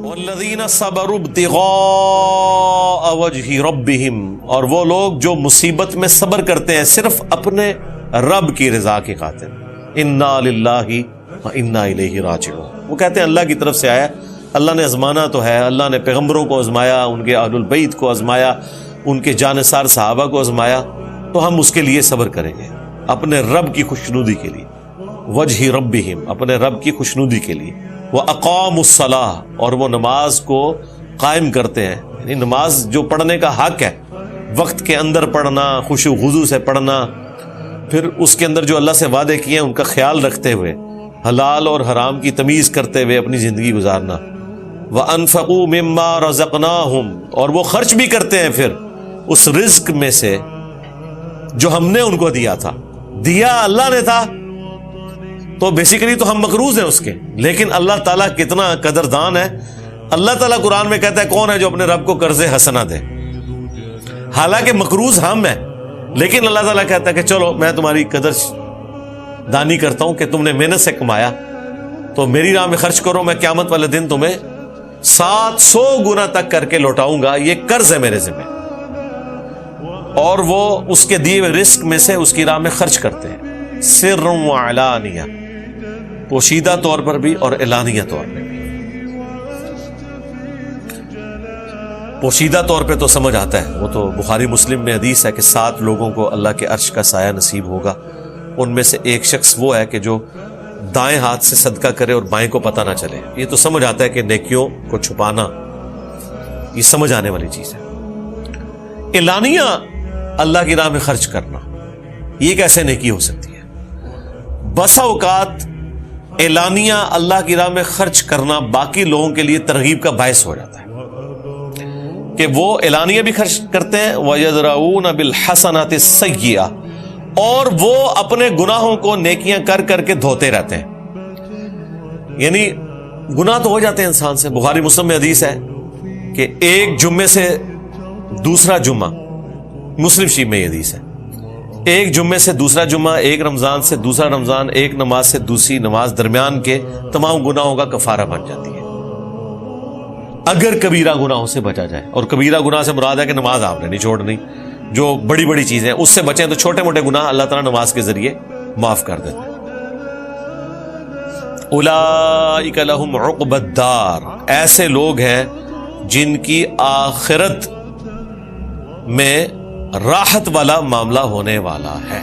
والذین صبروا ابتغاء وجہ ربہم، اور وہ لوگ جو مصیبت میں صبر کرتے ہیں صرف اپنے رب کی رضا کی خاطر. انا للہ و انا الیہ راجعون. وہ کہتے ہیں اللہ کی طرف سے آیا، اللہ نے آزمانا تو ہے، اللہ نے پیغمبروں کو آزمایا، ان کے اہل البیت کو آزمایا، ان کے جانثار صحابہ کو آزمایا، تو ہم اس کے لیے صبر کریں گے اپنے رب کی خوشنودی کے لیے. وجہ ربہم، اپنے رب کی خوشنودی کے لیے. وَأَقَامُوا الصَّلَاةَ، اور وہ نماز کو قائم کرتے ہیں. یعنی نماز جو پڑھنے کا حق ہے، وقت کے اندر پڑھنا، خشوع و خضوع سے پڑھنا، پھر اس کے اندر جو اللہ سے وعدے کیے ہیں ان کا خیال رکھتے ہوئے، حلال اور حرام کی تمیز کرتے ہوئے اپنی زندگی گزارنا. وَأَنفَقُوا مِمَّا رَزَقْنَاهُمْ، اور وہ خرچ بھی کرتے ہیں پھر اس رزق میں سے جو ہم نے ان کو دیا تھا. دیا اللہ نے تھا تو بیسیکلی تو ہم مقروض ہیں اس کے، لیکن اللہ تعالیٰ کتنا قدردان ہے. اللہ تعالیٰ قرآن میں کہتا ہے کون ہے جو اپنے رب کو قرض حسنہ دے، حالانکہ مقروض ہم ہیں، لیکن اللہ تعالیٰ کہتا ہے کہ چلو میں تمہاری قدر دانی کرتا ہوں کہ تم نے محنت سے کمایا تو میری راہ میں خرچ کرو، میں قیامت والے دن تمہیں 700 گنا تک کر کے لوٹاؤں گا، یہ قرض ہے میرے ذمہ. اور وہ اس کے دیے ہوئے رزق میں سے اس کی راہ میں خرچ کرتے ہیں، سر و علانیہ، پوشیدہ طور پر بھی اور اعلانیہ طور پہ بھی. پوشیدہ طور پہ تو سمجھ آتا ہے، وہ تو بخاری مسلم میں حدیث ہے کہ 7 لوگوں کو اللہ کے عرش کا سایہ نصیب ہوگا. ان میں سے ایک شخص وہ ہے کہ جو دائیں ہاتھ سے صدقہ کرے اور بائیں کو پتہ نہ چلے. یہ تو سمجھ آتا ہے کہ نیکیوں کو چھپانا یہ سمجھ آنے والی چیز ہے. اعلانیہ اللہ کی راہ میں خرچ کرنا، یہ کیسے نیکی ہو سکتی ہے؟ بسا اوقات اعلانیہ اللہ کی راہ میں خرچ کرنا باقی لوگوں کے لیے ترغیب کا باعث ہو جاتا ہے کہ وہ اعلانیہ بھی خرچ کرتے ہیں. وَيَدْرَؤُونَ بِالْحَسَنَاتِ السَّيِّئَةِ، اور وہ اپنے گناہوں کو نیکیاں کر کر کے دھوتے رہتے ہیں. یعنی گناہ تو ہو جاتے ہیں انسان سے. بخاری مسلم میں حدیث ہے کہ ایک جمعے سے دوسرا جمعہ، مسلم شریف میں یہ حدیث ہے، ایک جمعے سے دوسرا جمعہ، ایک رمضان سے دوسرا رمضان، ایک نماز سے دوسری نماز، درمیان کے تمام گناہوں کا کفارہ بن جاتی ہے اگر کبیرہ گناہوں سے بچا جائے. اور کبیرہ گناہ سے مراد ہے کہ نماز آپ نے نہیں چھوڑنی، جو بڑی بڑی چیزیں اس سے بچیں تو چھوٹے موٹے گناہ اللہ تعالیٰ نماز کے ذریعے معاف کر دیتے ہیں. اولئک لہم عقبی الدار، ایسے لوگ ہیں جن کی آخرت میں راحت والا معاملہ ہونے والا ہے.